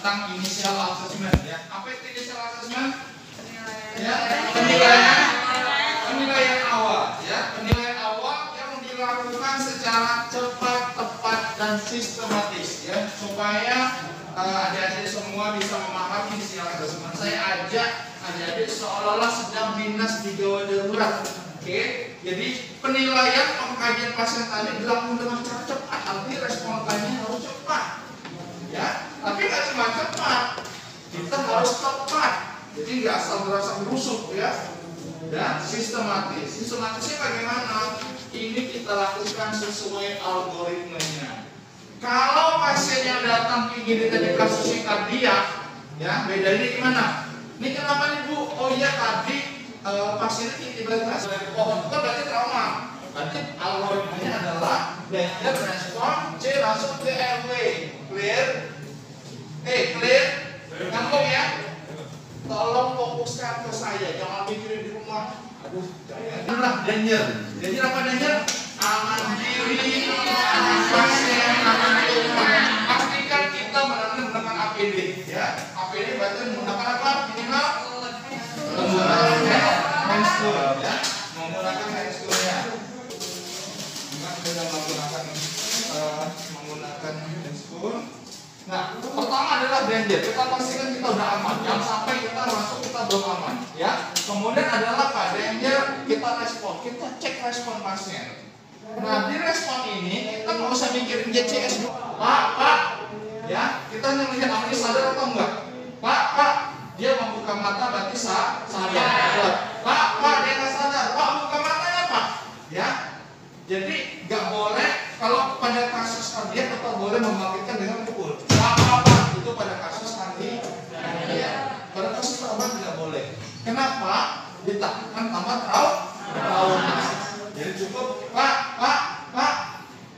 tentang initial assessment ya. Apa itu initial assessment? Ya, penilaian awal ya, penilaian awal yang dilakukan secara cepat, tepat dan sistematis ya, supaya adik-adik semua bisa memahami initial assessment. Saya ajak adik-adik seolah-olah sedang dinas di gawat darurat. Oke, jadi penilaian pengkajian pasien tadi dilakukan dengan cara cepat, artinya respon tanya harus cepat, ya. Tapi nggak cuma cepat, kita harus tepat. Jadi nggak asal berasa rusuk, ya. Dan sistematis. Sistematisnya bagaimana? Ini kita lakukan sesuai algoritmenya. Kalau pasien yang datang ke IGD tadi kasusnya kardiak, ya, bedanya gimana? Ini kenapa nih Bu? Oh iya tadi pasiennya tiba-tiba dari pohon itu berarti trauma. Berarti algoritmanya adalah danger respon C langsung ke RW. Clear? Clear? Nyambung ya? Tolong fokuskan ke saya, jangan mikirin di rumah. Aduh, inilah danger. Jadi apa danger? Aman diri, aman pasien, aman tumpah. Pastikan kita benar-benar menggunakan APD, ya. APD berarti menggunakan apa? Minimal menggunakan handscoon, ya. Menggunakan handscoon-nya. Ingat sudah menggunakan handscoon. Nah, pertama adalah danger. Kita pastikan kita udah aman. Jangan sampai kita masuk kita belum aman, ya. Kemudian adalah Pak danger, kita respon. Kita cek respon pasien. Nah, di respon ini kita nggak usah mikirin JCS. Pak, ya, kita ngelihat ini sadar atau enggak? Pak, dia membuka mata berarti sadar. Pak, dia nggak sadar. Pak, buka matanya Pak, ya. Jadi nggak boleh kalau pada kasus kardiak kita boleh membangkitkan dengan pukul. Pak, itu pada kasus kardiak. Pada kasus trauma tidak boleh. Kenapa? Ditahan tambah trauma. Jadi cukup Pak,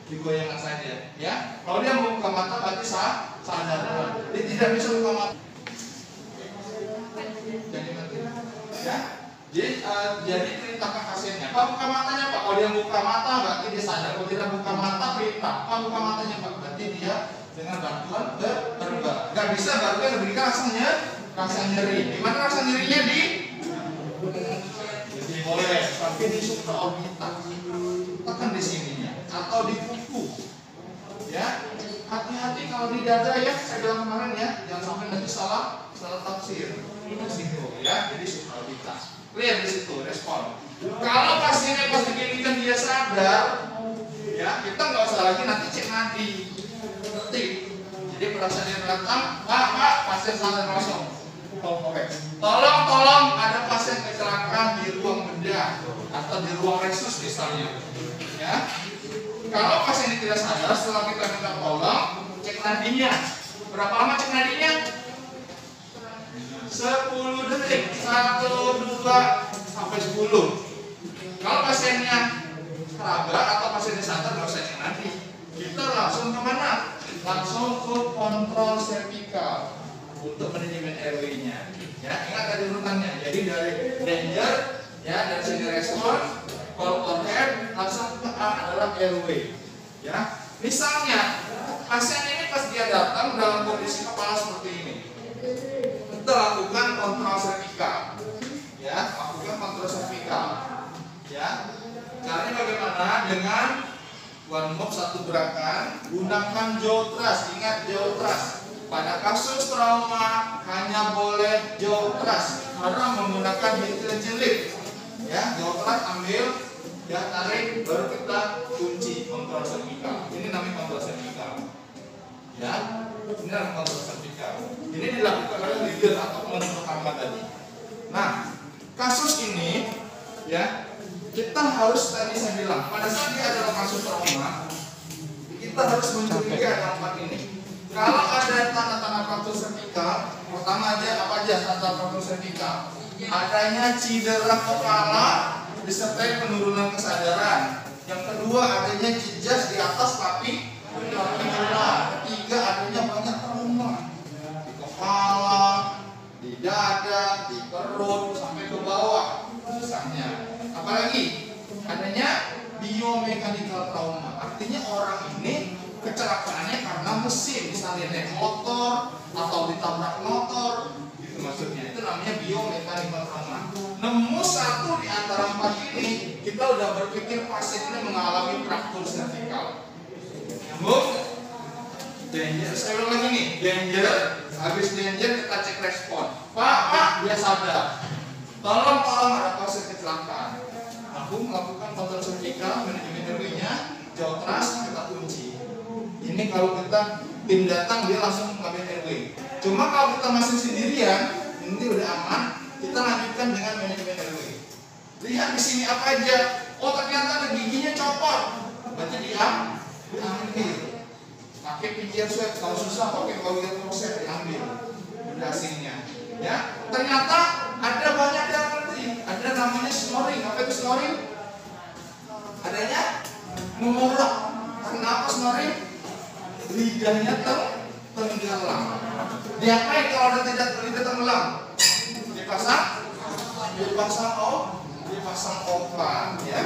digoyangkan saja, ya. Kalau dia membuka mata berarti sadar. Dia tidak bisa buka mata. Jadi mati, ya. Jadi ceritakan pasiennya. Pak, buka matanya Pak. Kalau dia buka mata berarti dia sadar. Kalau tidak buka mata perintah. Pak, buka matanya Pak. Berarti dia dengan bantuan berubah. Gak bisa baru kan diberikan rasa nyeri. Di mana rasa nyerinya di? Boleh, tapi di supraorbital. Tekan di sininya atau di kuku. Ya. Hati-hati kalau di dada ya. Saya bilang kemarin ya, jangan sampai nanti salah tafsir. Di situ ya. Jadi supraorbital. Lihat di situ respon. Kalau pasiennya pas diginikan dia sadar, ya kita nggak usah lagi nanti cek nadi, detik. Jadi perasaan yang datang, Pak, pasien sadar langsung. Tolong ada pasien kecelakaan di ruang bedah atau di ruang resus misalnya, ya. Kalau pasien ini tidak sadar, setelah kita minta tolong, cek nadinya. Berapa lama cek nadinya? 10 detik, 1, 2, sampai 10. Kalau pasiennya kerabat atau pasiennya sadar, nggak usah cek nadi. Kita langsung kemana? Langsung ke kontrol servikal untuk manajemen RW-nya. Ya, ingat tadi urutannya. Jadi dari danger, ya, dari sini respon, call for help, langsung ke A adalah RW. Ya, misalnya pasien ini pas dia datang dalam kondisi kepala seperti ini. Kita lakukan kontrol servikal, ya, lakukan kontrol servikal, ya. Caranya bagaimana? Dengan one move satu gerakan, gunakan jaw thrust. Ingat jaw thrust. Pada kasus trauma hanya boleh jaw thrust karena menggunakan intelligent lift, ya. Jaw thrust ambil, ya, tarik, baru kita kunci kontrol servikal. Ini namanya kontrol servikal, ya. Ini adalah kontrol servikal. Ini dilakukan oleh leader atau pemenuh pertama tadi. Nah, kasus ini, ya, kita harus tadi saya bilang pada saat dia adalah kasus trauma, kita harus mencurigai ada 4 ini. Kalau ada tanda-tanda fraktur servikal, pertama aja apa aja tanda fraktur servikal? Adanya cedera kepala disertai penurunan kesadaran. Yang kedua adanya jejas di atas papi kepala. Ketiga adanya banyak trauma di kepala, di dada, di perut sampai ke bawah misalnya. Apalagi adanya biomechanical trauma. Artinya orang ini kecelakaannya karena mesin, misalnya naik motor atau ditabrak motor, itu maksudnya. Itu namanya biomechanical trauma. Nemu satu di antara 4 ini, kita udah berpikir pasien ini mengalami fraktur servikal. Nyambung? Danger, saya ulang lagi nih, danger. Habis danger kita cek respon. Pak, dia sadar. Tolong ada pasien kecelakaan. Aku melakukan kontrol servikal, manajemen airway-nya, jauh keras, kita kunci. Ini kalau kita tim datang dia langsung ngambil airway. Cuma kalau kita masih sendirian, ini udah aman, kita lanjutkan dengan manajemen airway. Lihat di sini apa aja. Oh ternyata ada giginya copot. Berarti diambil. Pakai pijian swab, kalau susah pakai bagian proses diambil. Udah hasilnya. Ya, ternyata ada banyak darah nanti. Ada namanya snoring. Apa itu snoring? Adanya mengorok. Kenapa snoring? Lidahnya tenggelam. Diapain kalau ada tidak lidah tenggelam? Dipasang opa, ya.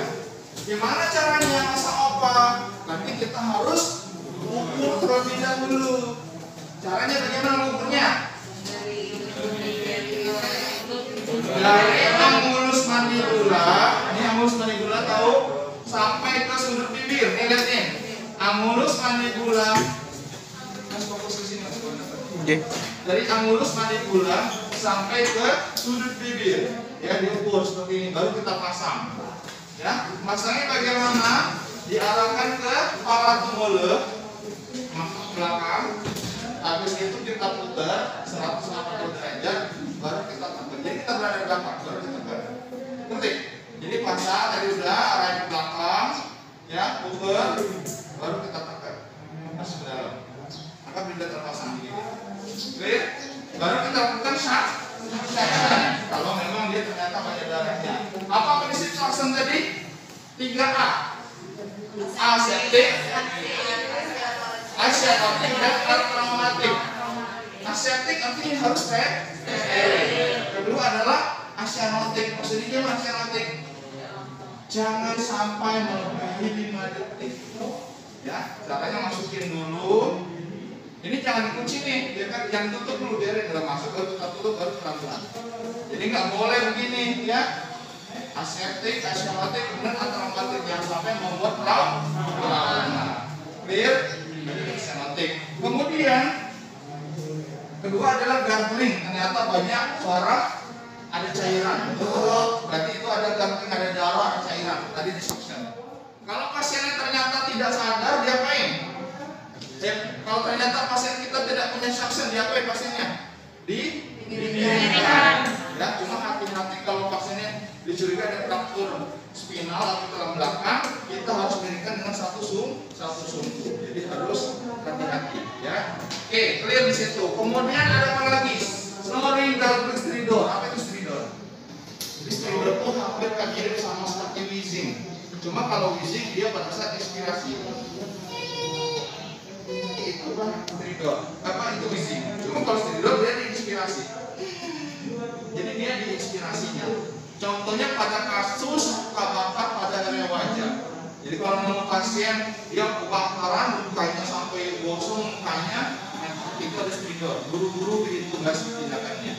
Gimana caranya pasang opa? Nanti kita harus ukur terlebih dahulu. Caranya bagaimana ukurnya? Dari angulus mandibula, ini angulus mandibula tahu, sampai ke sudut bibir. Nih lihat nih, angulus mandibula. Mas fokus ke sini. Okay. Dari angulus mandibula sampai ke sudut bibir, ya diukur seperti ini, baru kita pasang. Ya, masangnya bagaimana? Diarahkan ke paratungole, masuk ke belakang. Habis itu kita putar 180 derajat, baru kita tekan. Jadi kita berada di belakang, baru kita tekan. Ngerti? Jadi pasang tadi udah arah ke belakang, ya putar, baru kita tekan. Masuk ke dalam. Maka bila terpasang begini. Clear? Baru kita lakukan suction. Kalau memang dia ternyata banyak darahnya. Apa prinsip suction tadi? 3A. Aseptik, asyanotik, dan traumatik. Aseptik artinya harus steril. Kedua adalah asyanotik. Maksudnya asyanotik. Jangan sampai melebihi 5 detik. Ya, caranya masukin dulu. Ini jangan dikunci nih, ya kan? Jangan tutup dulu, biarin udah masuk, baru kita tutup, baru pelan-pelan. Jadi nggak boleh begini, ya. Aseptik, asyanotik, kemudian traumatik, jangan sampai membuat trauma. Clear? Asyanotik. Kemudian kedua adalah gargling. Ternyata banyak suara, ada cairan. Berarti itu ada gargling, ada darah, ada cairan. Tadi di suction. Kalau pasiennya ternyata tidak sadar, diapain? Kalau ternyata pasien kita tidak punya suction, diapain pasiennya? Didinginkan. Ya, cuma hati-hati kalau pasiennya dicurigai ada fraktur spinal atau tulang belakang, kita harus berikan dengan satu sumbu. Jadi harus hati-hati, ya. Oke, clear di situ. Kemudian ada apa lagi? Snoring dan stridor. Apa itu stridor? Stridor itu hampir mirip sama seperti wheezing. Cuma kalau wheezing dia pada saat inspirasi. Itu kan stridor. Apa itu wheezing? Cuma kalau stridor dia diinspirasi. Jadi dia diinspirasinya. Contohnya pada kasus luka bakar pada area wajah. Jadi kalau nemu pasien dia kebakaran, lukanya sampai gosong mukanya, itu ada stridor. Buru-buru diintubasi tindakannya.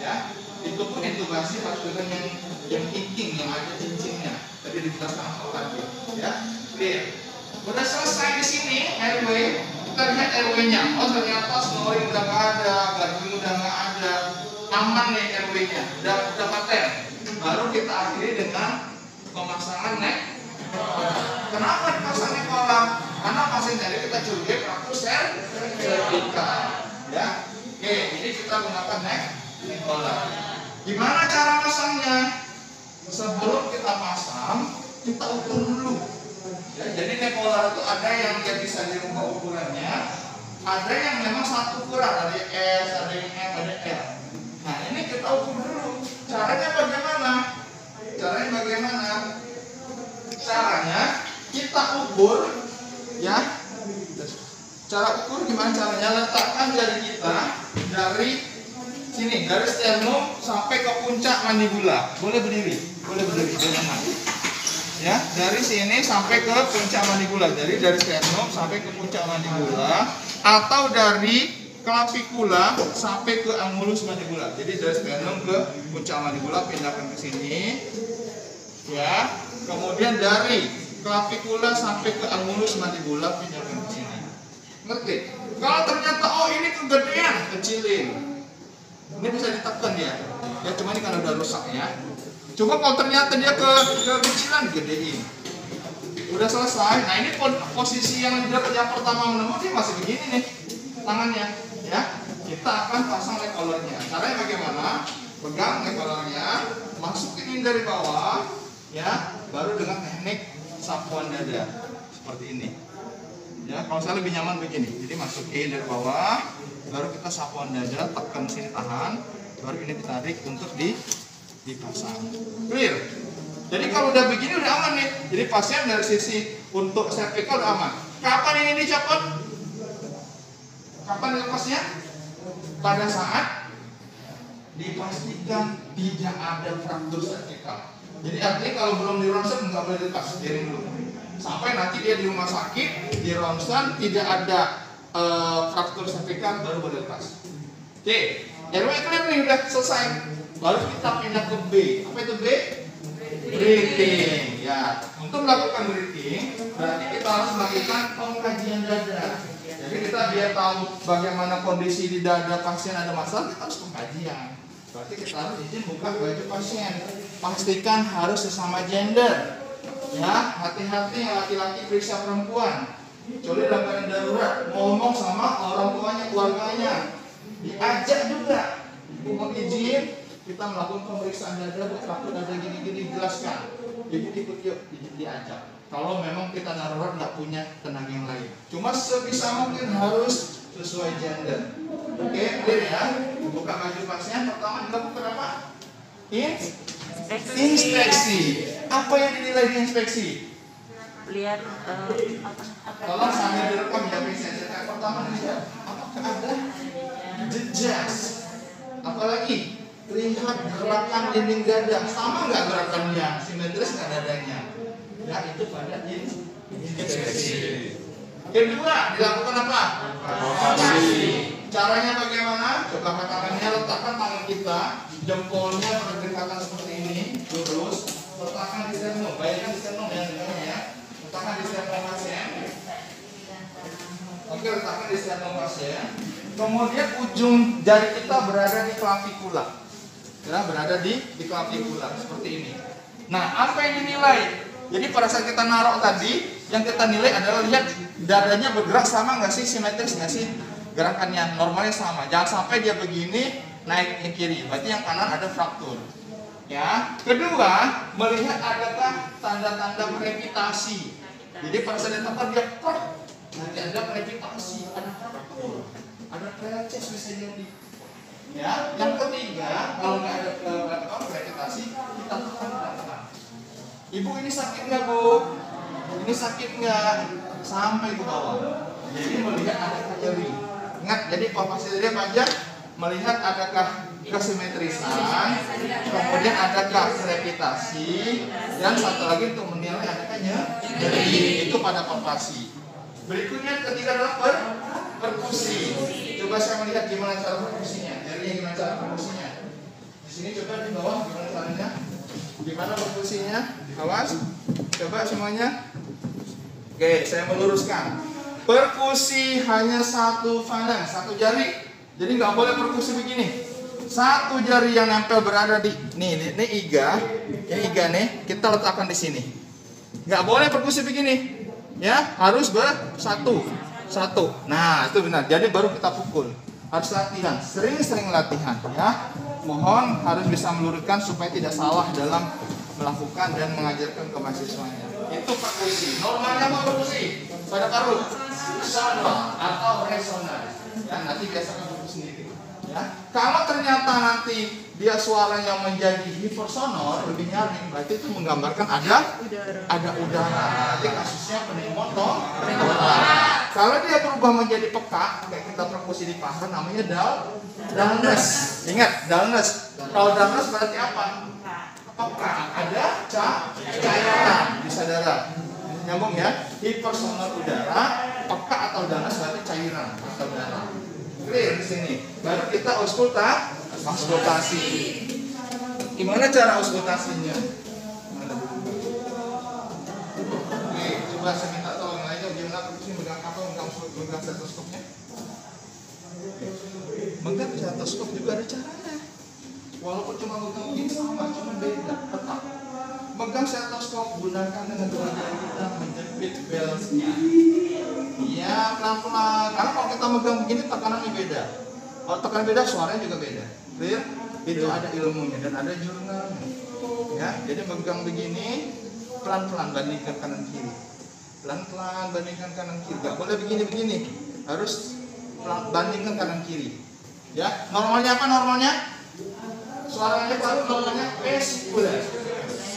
Ya, itu pun intubasi harus dengan yang inking, yang ada cincinnya. Tadi dijelaskan lagi. Ya, clear. Udah selesai di sini airway. Kita lihat airway-nya. Oh ternyata snoring udah nggak ada, gargling udah nggak ada, aman nih airway-nya. Udah paten. Baru kita akhiri dengan pemasangan neck. Kenapa dipasang neck kolam? Karena pasien tadi kita curigai fraktur servikal. Ya, oke. Ini kita gunakan neck kolam. Gimana cara pasangnya? Sebelum kita pasang, kita ukur dulu. Ya, jadi neck kolam itu ada yang dia bisa dirubah ukurannya, ada yang memang satu ukuran, ada yang S, ada yang M, ada L. Nah ini kita ukur dulu. Caranya bagaimana? Caranya kita ukur, ya. Cara ukur gimana caranya? Letakkan jari kita dari sini, dari sternum sampai ke puncak mandibula. Boleh berdiri, jangan. Ya, dari sini sampai ke puncak mandibula. Jadi dari sternum sampai ke puncak mandibula, atau dari clavicula sampai ke angulus mandibula. Jadi dari sternum ke puncak mandibula pindahkan ke sini, ya. Kemudian dari clavicula sampai ke angulus mandibula pindahkan ke sini. Ngerti? Kalau ternyata oh ini kegedean, kecilin. Ini bisa ditekan ya. Ya cuma ini kan udah rusak ya. Coba kalau ternyata dia kekecilan, gedein. Udah selesai. Nah ini posisi yang pertama menemu dia masih begini nih tangannya, ya. Kita akan pasang leg collarnya. Caranya bagaimana? Pegang leg collarnya, masukin ini dari bawah, ya. Baru dengan teknik sapuan dada seperti ini. Ya, kalau saya lebih nyaman begini. Jadi masukin dari bawah, baru kita sapuan dada, tekan sini tahan, baru ini ditarik untuk dipasang. Clear? Jadi kalau udah begini udah aman nih. Jadi pasien dari sisi untuk cervical udah aman. Kapan ini dicopot? Kapan dilepasnya? Pada saat dipastikan tidak ada fraktur cervical. Jadi artinya kalau belum di ronsen nggak boleh dilepas, biarin dulu. Sampai nanti dia di rumah sakit, di ronsen tidak ada fraktur cervical baru boleh lepas. Oke, airway clear nih udah selesai. Lalu kita pindah ke B. Apa itu B? Breathing. Ya, untuk melakukan breathing berarti kita harus melakukan pengkajian dada. Jadi kita biar tahu bagaimana kondisi di dada pasien ada masalah, kita harus pengkajian. Berarti kita harus izin buka baju pasien. Pastikan harus sesama gender. Ya, hati-hati yang laki-laki periksa perempuan. Kecuali dalam keadaan darurat, ngomong sama orang tuanya, keluarganya. Diajak juga. Ibu mau izin, kita melakukan pemeriksaan dada, fraktur dada gini-gini, jelaskan. Ibu ikut yuk, diajak. Kalau memang kita darurat nggak punya tenaga yang lain. Cuma sebisa mungkin harus sesuai gender. Oke, clear ya. Buka baju pasien, pertama dilakukan apa? Inspeksi. Apa yang dinilai di inspeksi? Lihat Tolong sambil direkam ya pasien. Pertama dilihat apakah ada jejak. Apalagi lihat gerakan dinding dada, sama nggak gerakannya, simetris nggak dadanya? Ya itu pada inspeksi. Kedua dilakukan apa? Palpasi. Caranya bagaimana? Coba angkat tangannya, letakkan tangan kita, jempolnya berdekatan seperti ini, lurus, letakkan di sternum, bayangkan di sternum ya, letakkan di sternum pasien. Oke, letakkan di sternum pasien. Kemudian ujung jari kita berada di clavicula. Ya, berada di clavicula seperti ini. Nah, apa yang dinilai? Jadi pada saat kita naruh tadi, yang kita nilai adalah lihat dadanya bergerak sama nggak sih, simetris nggak sih gerakannya, normalnya sama. Jangan sampai dia begini naik ke kiri, berarti yang kanan ada fraktur. Ya. Kedua, melihat adakah tanda-tanda previtasi. Jadi pada saat ditekan dia nanti ada previtasi, ada fraktur, ada preaces bisa jadi. Ya. Yang ketiga, kalau nggak ada previtasi, kita tekan. Ibu ini sakit nggak bu? Ini sakit nggak? Sampai ke bawah. Jadi melihat adakah nyeri. Ingat, jadi palpasi dia panjang, melihat adakah kesimetrisan, kemudian adakah krepitasi, dan satu lagi untuk menilai adakah nyeri. Itu pada palpasi. Berikutnya ketiga adalah perkusi. Coba saya melihat gimana cara perkusinya. Nyerinya gimana cara perkusinya? Di sini coba di bawah gimana caranya? Gimana perkusinya? Awas. Coba semuanya. Oke, saya meluruskan. Perkusi hanya satu falange, satu jari. Jadi nggak boleh perkusi begini. Satu jari yang nempel berada di ini iga, yang iga nih kita letakkan di sini. Nggak boleh perkusi begini, ya harus bersatu, satu. Nah itu benar. Jadi baru kita pukul. Harus latihan, sering-sering latihan, ya. Mohon harus bisa meluruskan supaya tidak salah dalam melakukan dan mengajarkan ke mahasiswanya. Itu perkusi. Normalnya apa perkusi? Pada paru, sonor atau resonans. Ya nanti biasakan perkusi sendiri. Ya. Kalau ternyata nanti dia suaranya menjadi hipersonor, lebih nyaring, berarti itu menggambarkan ada udara. Nanti kasusnya pneumoton. Kalau dia berubah menjadi peka, kayak kita perkusi di paha, namanya dullness. Ingat, dullness. Kalau dullness berarti apa? Peka, ada cairan di sadara. Nyambung ya, hipersonor udara, peka atau danas berarti cairan atau darah. Clear di sini. Baru kita auskultasi. Gimana cara auskultasinya? Oke, coba saya minta tolong aja gimana sih megang stetoskopnya? Megang stetoskop juga ada caranya. Walaupun cuma megang ini sama, cuma beda. Tetap megang stetoskop, gunakan dengan dua jari kita menjepit belnya. Iya, pelan-pelan. Karena kalau kita megang begini tekanannya beda. Kalau tekanan beda, suaranya juga beda. Clear? Itu ada ilmunya dan ada jurnalnya. Ya, jadi megang begini, pelan-pelan bandingkan kanan kiri. Pelan-pelan bandingkan kanan kiri. Gak boleh begini-begini. Harus bandingkan kanan kiri. Ya, normalnya apa normalnya? Suaranya normalnya vesikuler.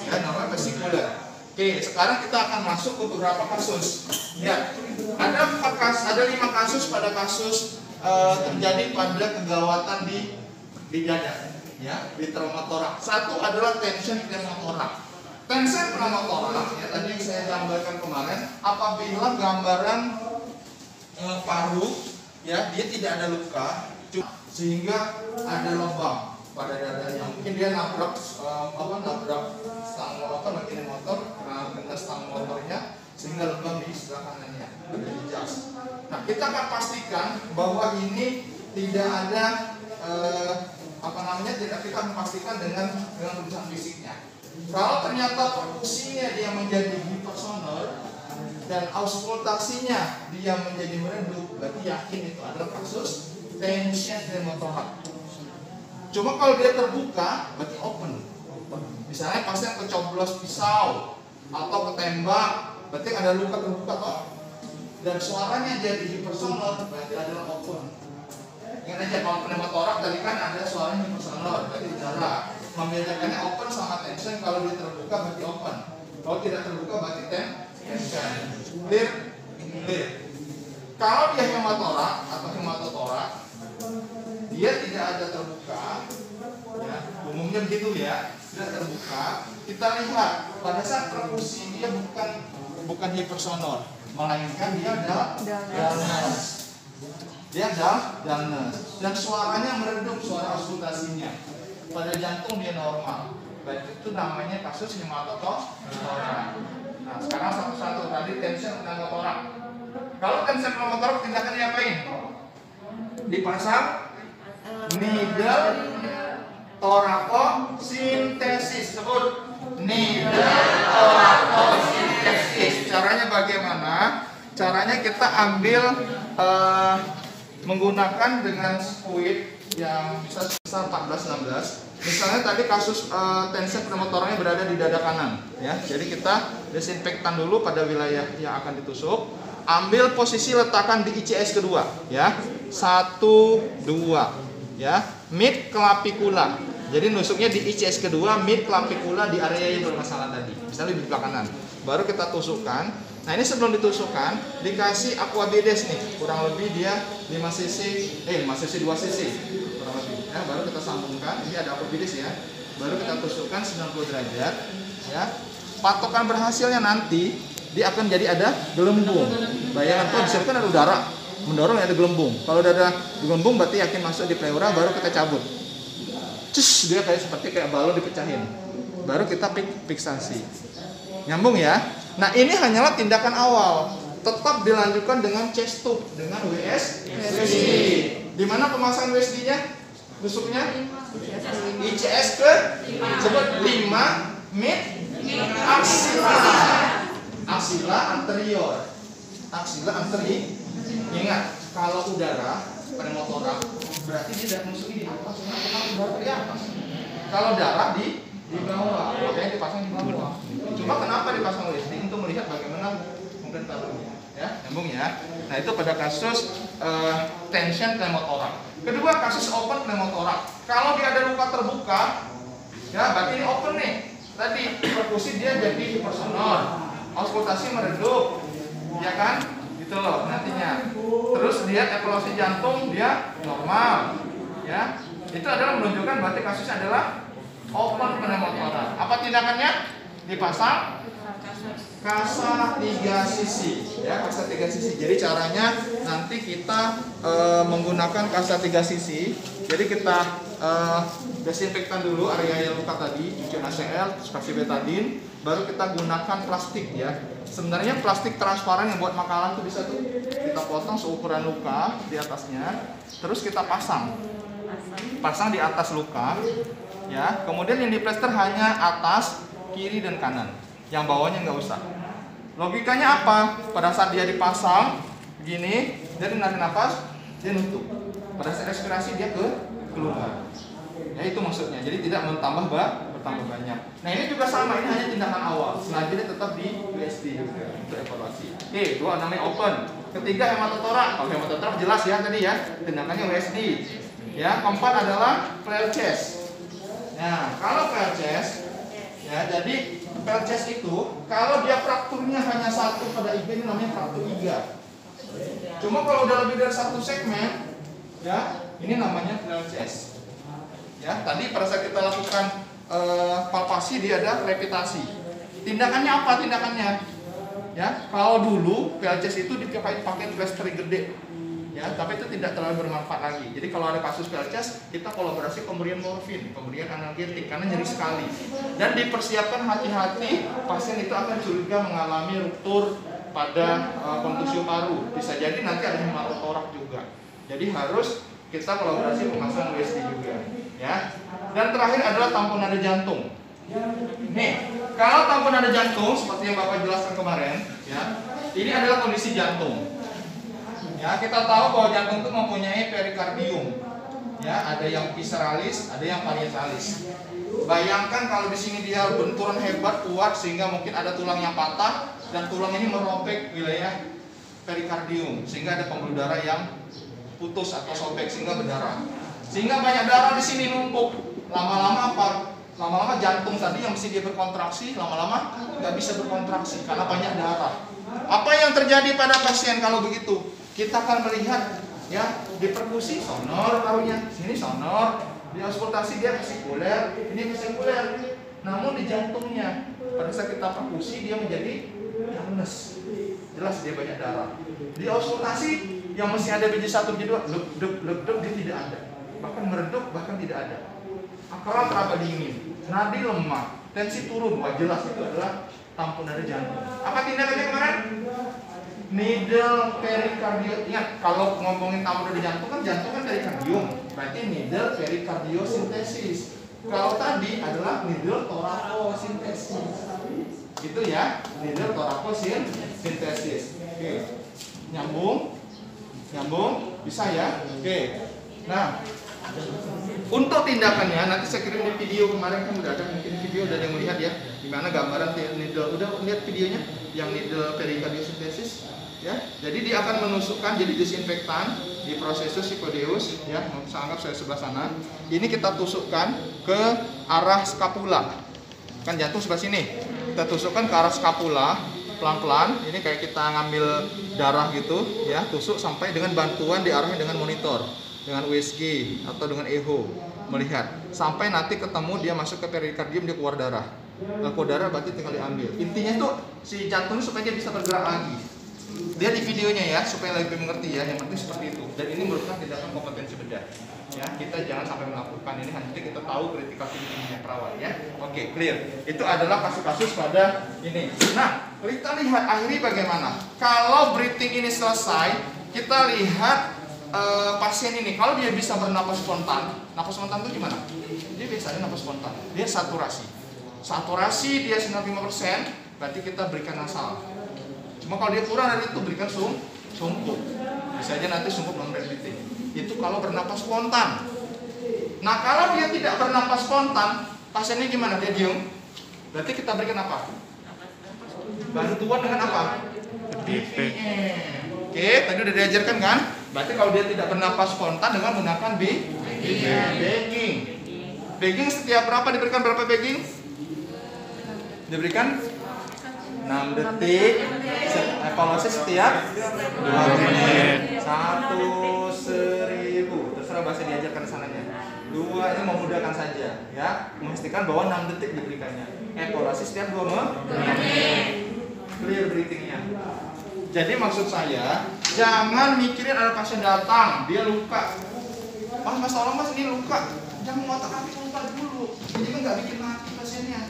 Ya, normalnya vesikuler. Oke, sekarang kita akan masuk ke beberapa kasus. Ya, ada 5 kasus pada kasus terjadi pada kegawatan di dada, ya, di pneumotoraks. Satu adalah tension pneumotoraks. Tension pneumotoraks, ya, tadi yang saya gambarkan kemarin, apabila gambaran paru, ya, dia tidak ada luka, sehingga ada lubang pada dadanya. Mungkin dia nabrak stang motor, kena stang motornya, sehingga lubang di sebelah kanannya ada di jas. Nah, kita akan pastikan bahwa ini tidak ada tidak kita memastikan dengan tulisan fisiknya. Kalau ternyata perkusinya dia menjadi hipersonor dan auskultasinya dia menjadi meredup, berarti yakin itu adalah kasus tension pneumotoraks. Cuma kalau dia terbuka, berarti open. Misalnya pasien kecoblos pisau atau ketembak, berarti ada luka terbuka toh. Dan suaranya jadi hipersonor, berarti adalah open. Ingat aja kalau pneumotoraks tadi kan ada suaranya hipersonor, berarti darah. Membedakannya open sama tension, kalau dia terbuka berarti open. Kalau tidak terbuka berarti tension. Clear? Clear. Kalau dia hematotoraks atau hematotoraks, dia tidak ada terbuka, ya, umumnya begitu ya, tidak terbuka. Kita lihat pada saat perkusi dia bukan hipersonor, melainkan dia dullness. Dia dullness dan suaranya meredup, suara auskultasinya. Pada jantung dia normal. Berarti itu namanya kasus hematotoraks. Nah, sekarang satu-satu tadi tension pneumotoraks. Kalau tension pneumotoraks tindakannya apain? Dipasang needle torakosintesis. Sebut needle torakosintesis. Caranya bagaimana? Caranya kita ambil menggunakan dengan squid yang bisa sebesar 14-16. Misalnya tadi kasus tension pneumothoraxnya berada di dada kanan, ya. Jadi kita desinfektan dulu pada wilayah yang akan ditusuk. Ambil posisi letakkan di ICS kedua, ya. 1, 2, ya. Mid clavicula. Jadi nusuknya di ICS kedua, mid clavicula di area yang bermasalah tadi. Misalnya di sebelah kanan. Baru kita tusukkan. Nah, ini sebelum ditusukkan dikasih aquabides nih, kurang lebih dia 5 cc, 5 cc 2 cc kurang lebih. Ya, baru kita sambungkan. Ini ada aquabides ya. Baru kita tusukkan 90 derajat, ya. Patokan berhasilnya nanti dia akan jadi ada gelembung. Bayangkan tuh di sini kan ada udara mendorong, ada gelembung. Kalau udah ada gelembung berarti yakin masuk di pleura, baru kita cabut. Cus, dia seperti balon dipecahin. Baru kita fiksasi. Nyambung ya. Nah, ini hanyalah tindakan awal. Tetap dilanjutkan dengan chest tube, dengan WSD. Di mana pemasangan WSD-nya? Tusuknya ICS ke sebut 5 mid axilla. Axilla anterior. Axilla anterior. Ingat, kalau udara pneumotoraks berarti dia tidak masuk di atas, udara di atas. Kalau darah di bawah, makanya dipasang di bawah. Cuma kenapa dipasang WSD? Untuk melihat bagaimana mungkin taruhnya, ya, nyambung ya. Nah, itu pada kasus tension pneumotoraks. Kedua, kasus open pneumotoraks. Kalau dia ada luka terbuka, ya, berarti ini open nih. Tadi perkusi dia jadi hipersonor, auskultasi meredup, ya kan? Gitu loh nantinya. Terus dia evolusi jantung dia normal, ya. Itu adalah menunjukkan berarti kasusnya adalah open pneumotoraks. Apa tindakannya? Dipasang kasa 3 sisi ya, kasa 3 sisi. Jadi caranya nanti kita menggunakan kasa 3 sisi. Jadi kita desinfektan dulu area yang luka tadi, cuci HCl, terus kasih betadine, baru kita gunakan plastik ya. Sebenarnya plastik transparan yang buat makanan tuh bisa tuh kita potong seukuran luka di atasnya, terus kita pasang di atas luka ya. Kemudian yang diplester hanya atas, kiri dan kanan, yang bawahnya nggak usah. Logikanya apa? Pada saat dia dipasang gini, dia menarik nafas, dia nutup. Pada saat respirasi dia keluar. Ya itu maksudnya. Jadi tidak bertambah banyak. Nah ini juga sama, ini hanya tindakan awal. Selanjutnya tetap di USD juga untuk evaluasi. Oke, dua namanya open. Ketiga hematotorak. Kalau hematotorak jelas ya tadi ya, tindakannya USD. Ya, keempat adalah flare chest. Nah, kalau flare chest ya, jadi flare chest itu kalau dia frakturnya hanya satu pada IG ini namanya fraktur iga. Cuma kalau udah lebih dari satu segmen ya, ini namanya flare chest. Ya, tadi pada saat kita lakukan palpasi dia ada krepitasi. Tindakannya apa tindakannya? Ya, kalau dulu flare chest itu dipakai plasteri gede. Ya, tapi itu tidak terlalu bermanfaat lagi. Jadi kalau ada kasus flare chest, kita kolaborasi pemberian morfin, pemberian analgetik karena nyeri sekali. Dan dipersiapkan hati-hati, pasien itu akan curiga mengalami ruptur pada kontusio paru. Bisa jadi nanti ada hematotorak juga. Jadi harus kita kolaborasi pemasang USD juga, ya. Dan terakhir adalah tamponade jantung. Nih, kalau tamponade jantung seperti yang Bapak jelaskan kemarin, ya, ini adalah kondisi jantung. Ya, kita tahu bahwa jantung itu mempunyai perikardium. Ya, ada yang visceralis, ada yang parietalis. Bayangkan kalau di sini dia benturan hebat kuat sehingga mungkin ada tulang yang patah dan tulang ini merobek wilayah perikardium sehingga ada pembuluh darah yang putus atau sobek sehingga berdarah. Sehingga banyak darah di sini numpuk. Lama-lama apa? Lama-lama jantung tadi yang mesti dia berkontraksi lama-lama nggak bisa berkontraksi karena banyak darah. Apa yang terjadi pada pasien kalau begitu? Kita akan melihat ya di perkusi sonor parunya, sini sonor, di auskultasi dia vesikuler, ini vesikuler. Namun di jantungnya pada saat kita perkusi dia menjadi lemes. Jelas dia banyak darah. Di auskultasi yang masih ada biji 1 biji 2 leduk dia tidak ada. Bahkan meredup bahkan tidak ada. Akaran teraba dingin, nadi lemah, tensi turun. Wah jelas itu adalah tamponade jantung. Apa tindakannya kemarin? Needle perikardio. Ingat kalau ngomongin tamponade jantung kan perikardium. Berarti needle perikardiosintesis. Kalau tadi adalah needle torakosintesis. Gitu ya, needle torakosintesis. Oke. Nyambung? Bisa ya? Oke. Nah, untuk tindakannya nanti saya kirim di video kemarin kan udah ada mungkin video dan yang melihat ya, dimana gambaran needle udah lihat videonya yang needle perikardiosintesis. Ya, jadi dia akan menusukkan jadi disinfektan di prosesus psikodeus ya, saya anggap saya sebelah sana. Ini kita tusukkan ke arah skapula. Kan jantung sebelah sini. Kita tusukkan ke arah skapula pelan-pelan. Ini kayak kita ngambil darah gitu ya, tusuk sampai dengan bantuan diarahin dengan monitor, dengan USG atau dengan echo melihat sampai nanti ketemu dia masuk ke perikardium dia keluar darah. Keluar darah berarti tinggal diambil. Intinya tuh si jantung supaya dia bisa bergerak lagi. Lihat di videonya ya supaya lebih mengerti ya, yang penting seperti itu. Dan ini merupakan tindakan kompetensi bedah. Ya, kita jangan sampai melakukan ini hanya kita tahu kritikal tingginya perawat ya. Oke, clear. Itu adalah kasus-kasus pada ini. Nah, kita lihat akhirnya bagaimana. Kalau breathing ini selesai, kita lihat pasien ini kalau dia bisa bernapas spontan. Napas spontan itu gimana? Dia biasanya napas spontan. Dia saturasi. Saturasi dia 95%, berarti kita berikan nasal. Cuma kalau dia kurang dari itu berikan sungkup. Bisa aja nanti sungkup non breathing. Itu kalau bernapas spontan. Nah kalau dia tidak bernapas spontan, pasiennya gimana? Dia diem. Berarti kita berikan apa? Bantuan dengan apa? BPM. Oke, tadi udah diajarkan kan? Berarti kalau dia tidak bernapas spontan dengan menggunakan bagging. Bagging setiap berapa diberikan berapa bagging? Diberikan 6 detik. Evaluasi setiap 2 menit. 1/1000. Terserah bahasa diajarkan sananya. 2 ini memudahkan saja ya. Memastikan bahwa 6 detik diberikannya. Evaluasi setiap 2 menit. clear breathingnya. Jadi maksud saya, jangan mikirin ada pasien datang, dia luka. Mas tolong mas ini luka. Jangan ngotak atik luka dulu. Jadi kan nggak bikin mati pasiennya.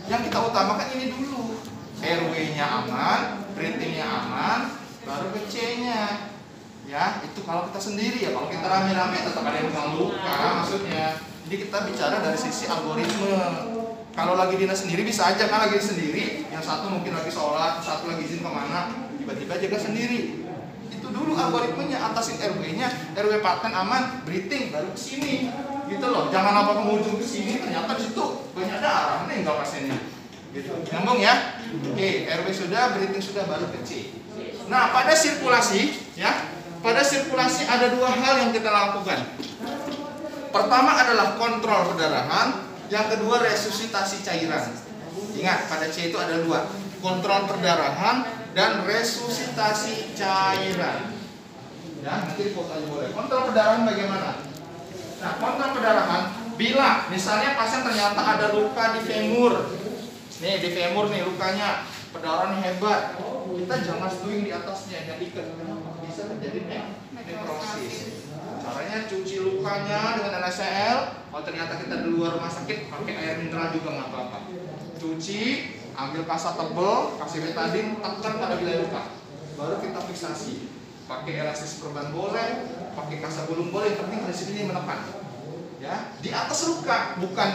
Yang kita utamakan ini dulu. RW-nya aman, breathingnya aman, baru ke C-nya. Ya, itu kalau kita sendiri ya. Kalau kita rame-rame tetap ada yang luka maksudnya. Jadi kita bicara dari sisi algoritme. Kalau lagi dinas sendiri bisa aja kan lagi sendiri. Yang satu mungkin lagi sholat, satu lagi izin kemana, tiba-tiba jaga sendiri. Itu dulu algoritmenya, atasin RW-nya, RW paten aman, breathing baru ke sini. Gitu loh. Jangan apa penghujung ke sini ternyata di situ banyak darah, meninggal pasiennya. Gitu. Nyambung ya? Oke, RW sudah, breathing sudah, baru ke C. Nah, pada sirkulasi ya. Pada sirkulasi ada dua hal yang kita lakukan. Pertama adalah kontrol perdarahan, yang kedua resusitasi cairan. Ingat, pada C itu ada dua, kontrol perdarahan dan resusitasi cairan. Ya, nanti foto aja boleh. Kontrol perdarahan bagaimana? Nah, kontrol perdarahan bila misalnya pasien ternyata ada luka di femur. Nih, di femur nih lukanya, perdarahan hebat. Kita jangan stewing di atasnya, yang diikat. Bisa terjadi nekrosis. Caranya cuci lukanya dengan NaCl. Kalau ternyata kita di luar rumah sakit, pakai air mineral juga nggak apa-apa. Cuci, ambil kasa tebal, kasih betadine, tekan pada wilayah luka. Baru kita fiksasi. Pakai elastis perban boleh, pakai kasa gulung boleh. Yang penting dari sini menekan. Ya, di atas luka, bukan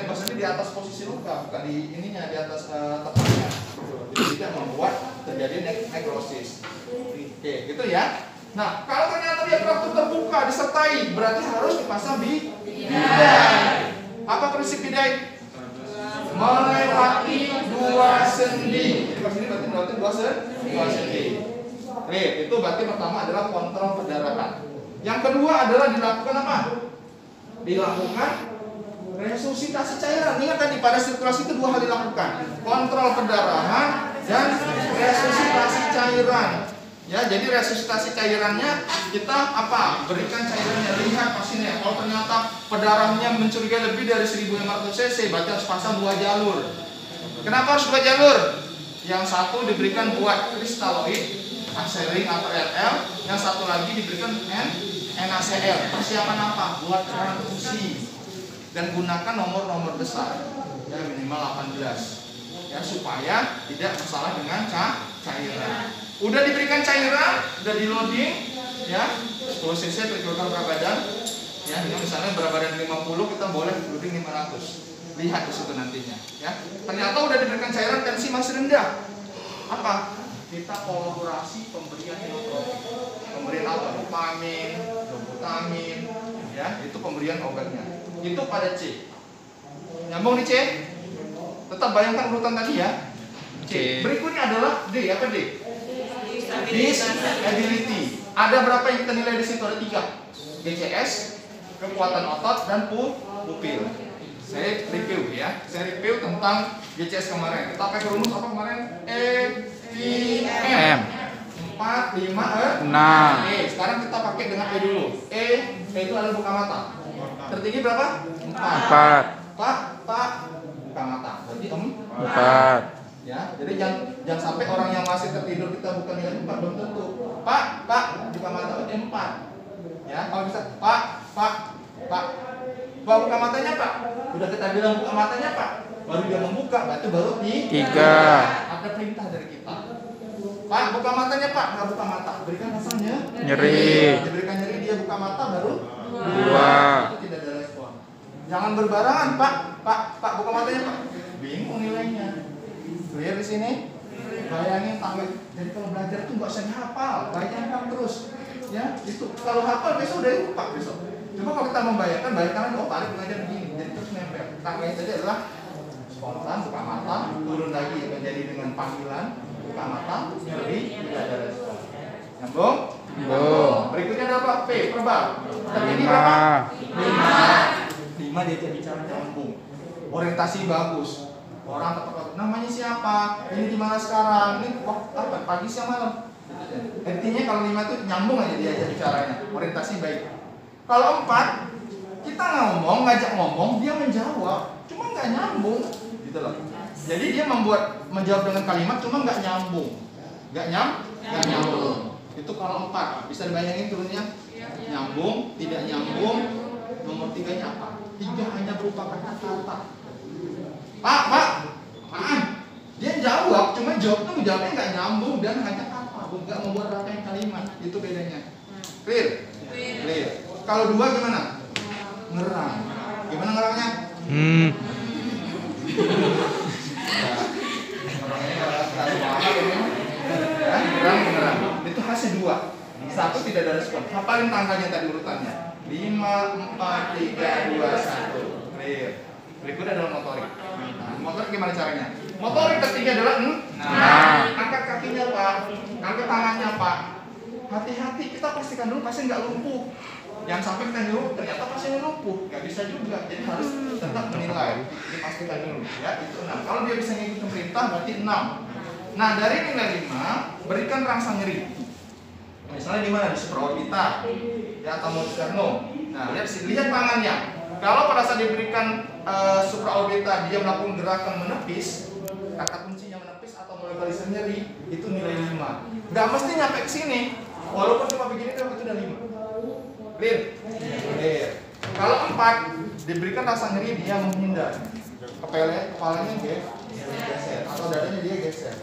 maksudnya di atas posisi luka, bukan di ininya, di atas tepatnya. Jadi tidak membuat terjadi nekrosis. Oke, gitu ya. Nah, kalau ternyata dia fraktur terbuka disertai, berarti harus dipasang bidai. Apa prinsip bidai? Melewati 2 sendi. Jadi pas ini berarti melewati 2 sendi. Oke, itu berarti pertama adalah kontrol perdarahan. Yang kedua adalah dilakukan apa? Dilakukan resusitasi cairan. Ingat tadi pada sirkulasi itu 2 hal dilakukan. Kontrol perdarahan dan resusitasi cairan. Ya, jadi resusitasi cairannya kita apa? Berikan cairannya, lihat pasiennya. Kalau ternyata perdarahannya mencurigai lebih dari 1500 cc, berarti harus pasang 2 jalur. Kenapa harus 2 jalur? Yang satu diberikan buat kristaloid, aseling atau RL, yang satu lagi diberikan NaCl. Persiapan apa? Buat transfusi. Dan gunakan nomor-nomor besar, ya minimal 18. Ya, supaya tidak masalah dengan cairan. Udah diberikan cairan, udah di loading, ya 10 cc per kilogram berat badan. Ya, misalnya berat badan 50, kita boleh loading 500. Lihat di situ nantinya. Ya, ternyata udah diberikan cairan, tensi masih rendah. Apa? Kita kolaborasi pemberian inotropik. Pemberian apa? Dopamin, doputamin, ya itu pemberian obatnya. Itu pada C. Nyambung di C. Tetap bayangkan urutan tadi ya. C. Berikutnya adalah D. Apa D? Disability. Ada berapa yang kita nilai di situ? Ada 3. GCS, kekuatan otot, dan pupil. Saya review ya. Saya review tentang GCS kemarin. Kita pakai rumus apa kemarin? EVM 4, 5, 6. Sekarang kita pakai dengan E dulu. E itu adalah buka mata. Tertinggi berapa? 4. Pak, buka mata. Berarti 4. Ya, jadi jangan sampai orang yang masih tertidur kita bukan dengan 4, belum tentu. Pak, buka mata. Berarti 4. Ya, kalau bisa Pak, buka matanya Pak. Udah kita bilang buka matanya Pak, baru dia membuka, berarti baru di 3. Ada perintah dari kita. Pak, buka matanya Pak, nggak buka mata. Berikan rasanya nyeri. Diberikan nyeri, dia buka mata baru 2. Itu tidak ada respon. Jangan berbarengan Pak, buka matanya Pak. Bingung nilainya. Clear di sini? Bayangin tangan. Jadi kalau belajar itu nggak usah hafal, bayangkan terus. Ya, itu kalau hafal besok udah lupa besok. Coba kalau kita membayangkan, bayangkan oh tarik belajar begini, jadi terus nempel. Tangannya tadi adalah spontan, buka mata, turun lagi menjadi dengan panggilan, buka mata, nyeri, tidak ada respon. Nyambung? Berikutnya ada apa? P, verbal. Terjadi berapa? 5 dia bicara nyambung. Orientasi bagus. Orang tepat namanya siapa? Ini di mana sekarang? Ini apa? Pagi siang malam. Intinya kalau 5 itu nyambung aja dia bicaranya. Orientasi baik. Kalau 4 kita ngomong, ngajak ngomong, dia menjawab, cuma nggak nyambung, gitu loh. Jadi dia menjawab dengan kalimat cuma nggak nyambung. Nggak nyambung. Itu kalau 4. Bisa dibayangin turunnya? Nyambung, tidak nyambung. Nomor 3-nya apa? 3 hanya berupa kata-kata. Pak, apaan? Dia jawab, cuma jawabnya nggak nyambung dan hanya apa? Nggak membuat rangkaian kalimat. Itu bedanya. Clear? Kalau 2 gimana? Ngerang. Gimana ngerangnya? Ngerang. Itu hasil 2. 1 tidak ada respon. Hafalin tanggalnya tadi urutannya. 5, 4, 3, 2, 1. Clear. Berikutnya adalah motorik. Nah, motorik gimana caranya? Motorik ketiga adalah angkat kakinya Pak, angkat tangannya Pak. Hati-hati, kita pastikan dulu pasien nggak lumpuh. Yang sampai kita nyuruh ternyata pasiennya lumpuh, nggak bisa juga. Jadi harus tetap menilai. Dipastikan dulu ya. Itu 6. Kalau dia bisa ngikutin perintah berarti 6. Nah dari nilai 5 berikan rangsang nyeri. Misalnya di mana? Di supraorbital ya atau modus Carnot. Nah lihat tangannya. Kalau pada saat diberikan supraorbital dia melakukan gerakan menepis, kata kuncinya menepis atau melokalisir nyeri, itu nilai 5. Nggak mesti nyampe ke sini. Walaupun cuma begini itu udah 5. Clear? Kalau 4 diberikan rasa nyeri dia menghindar. Kepalanya geser atau dadanya dia geser.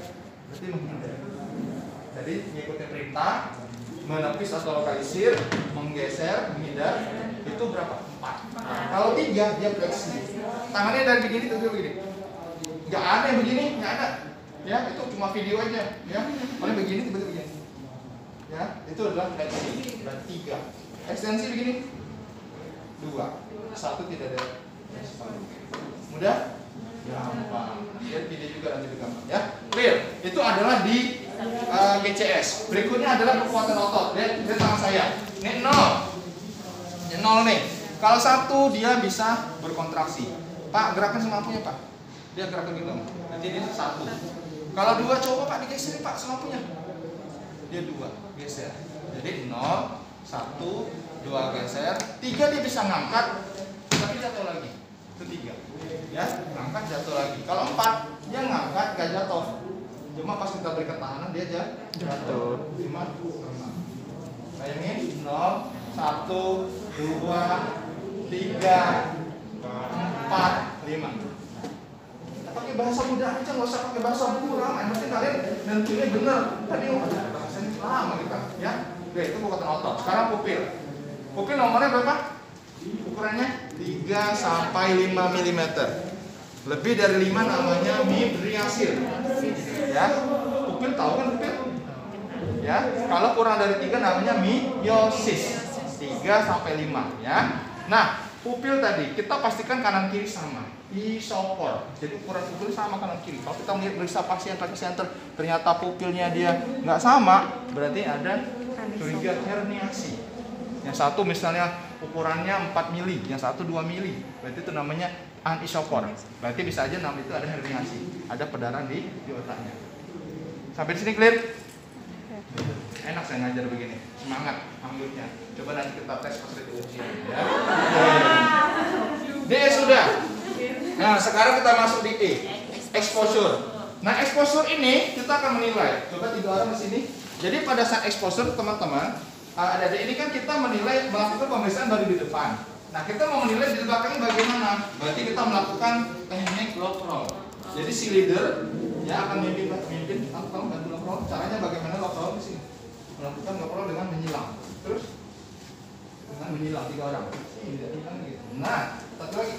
Berarti menghindar. Jadi mengikuti perintah menepis atau lokalisir, menggeser, menghindar, itu berapa? 4. Kalau 3 dia fleksi. Tangannya dari begini ke begini. Nggak ada yang begini, nggak ada. Ya, itu cuma video aja. Ya, paling begini tiba-tiba begini. Ya, itu adalah fleksi. Dan 3. Ekstensi begini. 2. 1 tidak ada. Mudah? Gampang. Lihat video juga nanti gampang ya. Clear. Itu adalah di GCS. Berikutnya adalah kekuatan otot. Lihat tangan saya. Ini 0. Ini 0 nih. Kalau 1 dia bisa berkontraksi. Pak, gerakan semampunya Pak. Dia gerakan gitu. Nanti dia 1. Kalau 2 coba Pak digeser Pak semampunya. Dia 2 geser. Jadi 0, 1, 2 geser. 3 dia bisa ngangkat tapi jatuh lagi. Itu 3. Ya, ngangkat jatuh lagi. Kalau 4 dia ngangkat gak jatuh. Cuma pas kita berikan tahanan dia jatuh. 5, 6. Bayangin 0, 1, 2, 3, 4, 5. Kita pakai bahasa mudah aja, nggak usah pakai bahasa buku lama. Yang penting kalian nentunya benar. Tadi bahasanya lama kita, ya. Oke, itu kekuatan otot. Sekarang pupil. Pupil nomornya berapa? Ukurannya 3 sampai 5 mm. Lebih dari 5 namanya mydriasil. Ya, pupil tahu kan pupil? Ya, kalau kurang dari 3 namanya miosis. 3 sampai 5 ya. Nah, pupil tadi kita pastikan kanan kiri sama. Isopor. Jadi ukuran pupil sama kanan kiri. Kalau kita meriksa pasien pakai senter ternyata pupilnya dia nggak sama, berarti ada curiga herniasi. Yang satu misalnya ukurannya 4 mili, yang satu 2 mili. Berarti itu namanya anisopor. Berarti bisa aja itu ada herniasi, ada perdarahan di otaknya. Sampai di sini clear? Enak saya ngajar begini, semangat ambilnya. Coba nanti kita tes pas itu ujian ya. D sudah. Nah sekarang kita masuk di E, exposure. Nah exposure ini kita akan menilai. Coba 3 orang di sini. Jadi pada saat exposure teman-teman, ada ini kan kita menilai melakukan pemeriksaan dari di depan. Nah kita mau menilai di belakangnya bagaimana? Berarti kita melakukan teknik lock roll. Jadi si leader ya akan memimpin atau bantu lock roll. Caranya bagaimana lock roll di sini? Melakukan lock roll dengan menyilang. Terus dengan menyilang 3 orang. Nah satu lagi.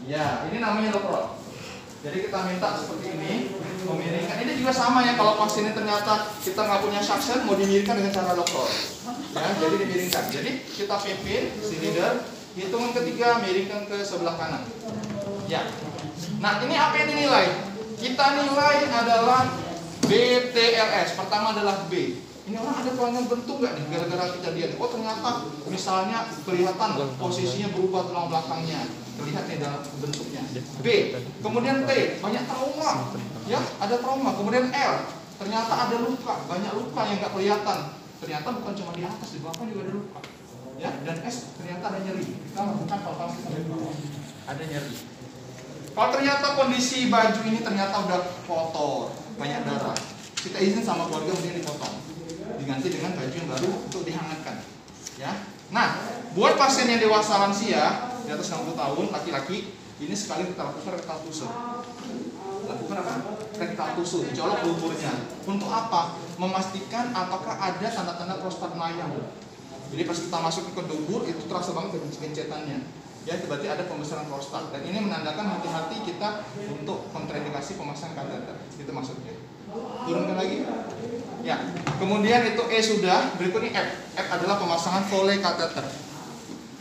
Ya ini namanya lock roll. Jadi kita minta seperti ini, memiringkan. Ini juga sama ya, kalau pasien ini ternyata kita nggak punya suction, mau dimiringkan dengan cara lock roll. Ya, jadi dimiringkan. Jadi kita pimpin si leader, hitungan ketiga miringkan ke sebelah kanan. Ya. Nah ini apa yang dinilai? Kita nilai adalah BTLS. Pertama adalah B. Ini orang ada kelainan bentuk nggak nih gara-gara kejadian? Oh ternyata misalnya kelihatan posisinya berubah tulang belakangnya. Terlihat nih dalam bentuknya. B. Kemudian T, banyak trauma. Ya, ada trauma. Kemudian L, ternyata ada luka, banyak luka yang nggak kelihatan. Ternyata bukan cuma di atas, di bawah juga ada luka. Ya, dan S ternyata ada nyeri. Kita lakukan palpasi sampai bawah. Ada nyeri. Kalau ternyata kondisi baju ini ternyata udah kotor, banyak darah, kita izin sama keluarga mungkin dipotong, diganti dengan baju yang baru untuk dihangatkan. Ya. Nah, buat pasien yang dewasa lansia di atas 60 tahun, laki-laki, ini sekali kita lakukan rektal tusuk. Lakukan apa? Rektal tusuk, dicolok lumpurnya. Untuk apa? Memastikan apakah ada tanda-tanda prostat melayang. Jadi pas kita masuk ke dubur itu terasa banget gencetannya. Ya, itu berarti ada pembesaran prostat. Dan ini menandakan hati-hati kita untuk kontraindikasi pemasangan kateter. Itu maksudnya. Turunkan lagi. Ya. Kemudian itu E sudah. Berikutnya F. F adalah pemasangan Foley kateter.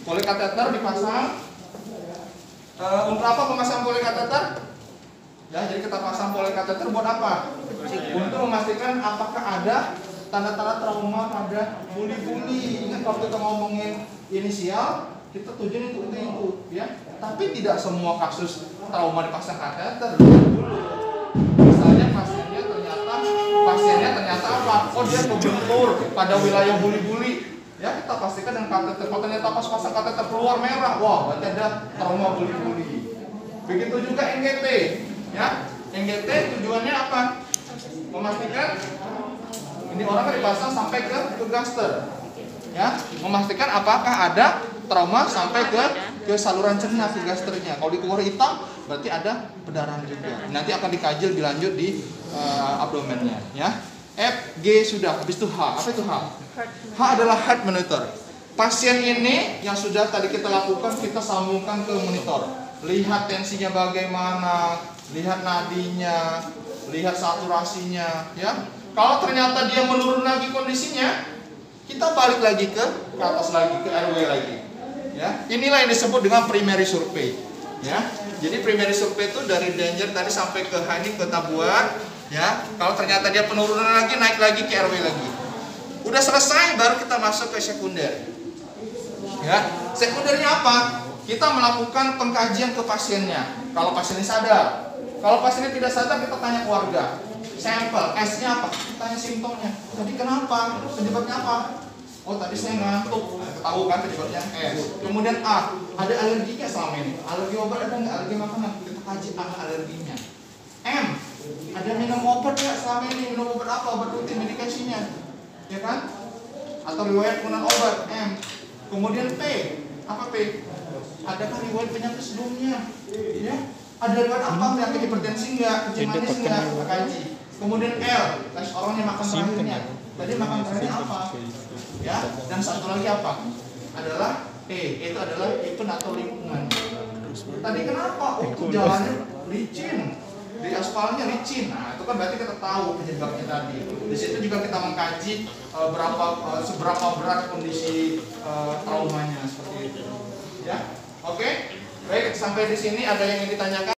Foley kateter dipasang. Untuk apa pemasangan Foley kateter? Ya, jadi kita pasang Foley kateter buat apa? Untuk memastikan apakah ada tanda-tanda trauma pada buli-buli. Ingat kalau kita ngomongin inisial, kita tujuan itu, ya. Tapi tidak semua kasus trauma dipasang kateter dulu. Misalnya pasiennya ternyata apa? Oh, dia kebentur pada wilayah buli-buli. Ya, kita pastikan dengan kateter. Kalau ternyata pas pasang kateter keluar merah, wah, berarti ada trauma buli-buli. Begitu juga NGT, ya. NGT tujuannya apa? Memastikan ini orang kan dipasang sampai ke gaster, ya, memastikan apakah ada trauma sampai ke saluran cerna, ke gasternya. Kalau keluar hitam, berarti ada pendarahan juga. Nanti akan dikaji lebih lanjut di abdomennya, ya. F, G sudah, habis itu H. Apa itu H? H adalah heart monitor. Pasien ini yang sudah tadi kita lakukan, kita sambungkan ke monitor. Lihat tensinya bagaimana, lihat nadinya, lihat saturasinya, ya. Kalau ternyata dia menurun lagi kondisinya, kita balik lagi ke atas lagi, ke RW lagi. Ya, inilah yang disebut dengan primary survey. Ya, jadi primary survey itu dari danger tadi sampai ke H ini kita buat. Ya, kalau ternyata dia penurunan lagi, naik lagi ke RW lagi. Udah selesai, baru kita masuk ke sekunder. Ya, sekundernya apa? Kita melakukan pengkajian ke pasiennya. Kalau pasiennya sadar, kalau pasiennya tidak sadar, kita tanya keluarga. Sampel, S-nya apa? Tanya simptomnya. Tadi kenapa? Penyebabnya apa? Oh, tadi saya ngantuk. Tahu kan penyebabnya S. Kemudian A, ada alerginya selama ini. Alergi obat ada nggak? Alergi makanan? Kita kaji apa alerginya. M, ada minum obat nggak selama ini? Minum obat apa? Obat rutin medikasinya, ya kan? Atau riwayat penggunaan obat. M. Kemudian P, apa P? Adakah riwayat penyakit sebelumnya? Ya. Ada riwayat apa? Penyakit hipertensi nggak? Kencing manis nggak? Kita kaji. Kemudian L, tes orangnya makan terakhirnya. Tadi makan terakhirnya apa? Ya, dan satu lagi apa? Adalah E, itu adalah event atau lingkungan. Tadi kenapa? Oh, itu jalannya licin, di aspalnya licin. Nah, itu kan berarti kita tahu penyebabnya tadi. Di situ juga kita mengkaji seberapa berat kondisi traumanya seperti itu. Ya, oke. Baik, sampai di sini ada yang ingin ditanyakan?